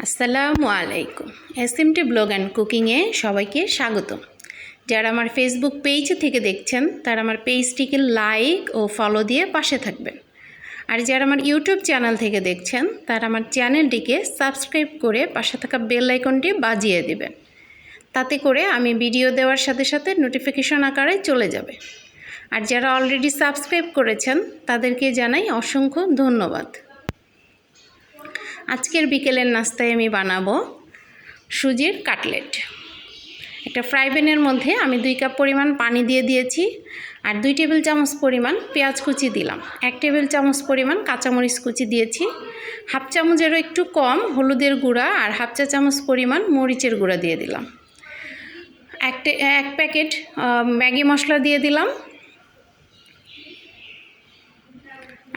আসসালামু আলাইকুম। SMT blog and কুকিংয়ে সবাইকে স্বাগতম। যারা আমার ফেসবুক পেজ থেকে দেখছেন তারা আমার পেজটিকে লাইক ও ফলো দিয়ে পাশে থাকবেন, আর যারা আমার ইউটিউব চ্যানেল থেকে দেখছেন তারা আমার চ্যানেলটিকে সাবস্ক্রাইব করে পাশে থাকা বেল আইকনটি বাজিয়ে দিবেন। তাতে করে আমি ভিডিও দেওয়ার সাথে সাথে নোটিফিকেশন আকারে চলে যাবে। আর যারা অলরেডি সাবস্ক্রাইব করেছেন তাদেরকে জানাই অসংখ্য ধন্যবাদ। আজকের বিকেলের নাস্তায় আমি বানাবো সুজির কাটলেট। একটা ফ্রাই প্যানের মধ্যে আমি 2 কাপ পরিমাণ পানি দিয়ে দিয়েছি, আর 2 টেবিল চামচ পরিমাণ পেঁয়াজ কুচি দিলাম, 1 টেবিল চামচ পরিমাণ কাঁচামরিচ কুচি দিয়েছি, হাফ চামচেরও একটু কম হলুদের গুঁড়া আর হাফ চা চামচ পরিমাণ মরিচের গুঁড়া দিয়ে দিলাম, এক প্যাকেট ম্যাগি মশলা দিয়ে দিলাম,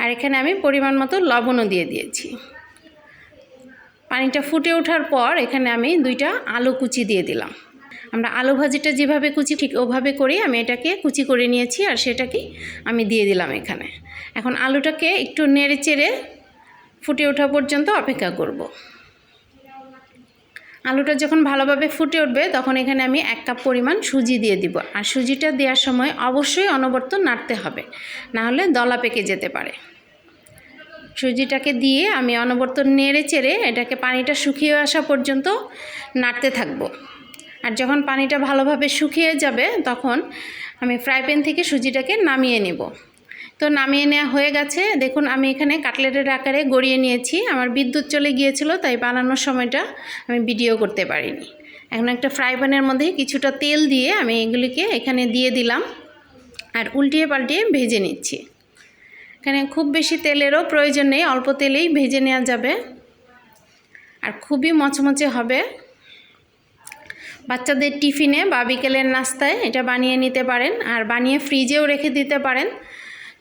আর এখানে আমি পরিমাণ মতো লবণও দিয়ে দিয়েছি। পানিটা ফুটে ওঠার পর এখানে আমি 2টা আলু কুচি দিয়ে দিলাম। আমরা আলু ভাজিটা যেভাবে কুচি ঠিক ওভাবে করি আমি এটাকে কুচি করে নিয়েছি, আর সেটাকে আমি দিয়ে দিলাম এখানে। এখন আলুটাকে একটু নেড়ে চেড়ে ফুটে ওঠা পর্যন্ত অপেক্ষা করব। আলুটা যখন ভালোভাবে ফুটে উঠবে তখন এখানে আমি 1 কাপ পরিমাণ সুজি দিয়ে দিব, আর সুজিটা দেওয়ার সময় অবশ্যই অনবরত নাড়তে হবে, না হলে দলা পেকে যেতে পারে। সুজিটাকে দিয়ে আমি অনবরত নেড়ে চেড়ে এটাকে পানিটা শুকিয়ে আসা পর্যন্ত নাড়তে থাকব। আর যখন পানিটা ভালোভাবে শুকিয়ে যাবে তখন আমি ফ্রাই প্যান থেকে সুজিটাকে নামিয়ে নেব। তো নামিয়ে নেওয়া হয়ে গেছে। দেখুন আমি এখানে কাটলেটের আকারে গড়িয়ে নিয়েছি। আমার বিদ্যুৎ চলে গিয়েছিল, তাই বানানোর সময়টা আমি ভিডিও করতে পারিনি। এখন একটা ফ্রাই প্যানের মধ্যে কিছুটা তেল দিয়ে আমি এগুলিকে এখানে দিয়ে দিলাম, আর উল্টিয়ে পাল্টিয়ে ভেজে নিচ্ছি। এখানে খুব বেশি তেলেরও প্রয়োজন নেই, অল্প তেলেই ভেজে নেওয়া যাবে, আর খুবই মচমচে হবে। বাচ্চাদের টিফিনে বা বিকেলের নাস্তায় এটা বানিয়ে নিতে পারেন, আর বানিয়ে ফ্রিজেও রেখে দিতে পারেন,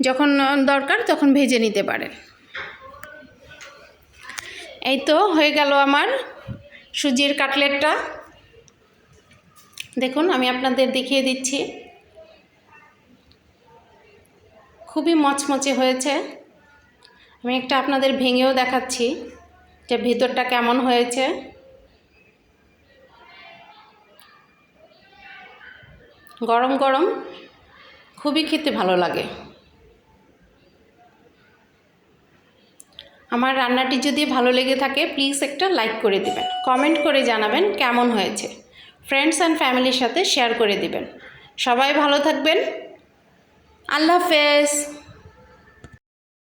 যখন দরকার তখন ভেজে নিতে পারেন। এই তো হয়ে গেল আমার সুজির কাটলেটটা। দেখুন আমি আপনাদের দেখিয়ে দিচ্ছি, খুবই মচমচে হয়েছে। আমি একটা আপনাদের ভেঙেও দেখাচ্ছি যে ভেতরটা কেমন হয়েছে। গরম গরম খুবই খেতে ভালো লাগে। আমার রান্নাটি যদি ভালো লেগে থাকে প্লিজ একটা লাইক করে দিবেন, কমেন্ট করে জানাবেন কেমন হয়েছে, ফ্রেন্ডস অ্যান্ড ফ্যামিলির সাথে শেয়ার করে দিবেন। সবাই ভালো থাকবেন। আল্লাহ হাফেজ।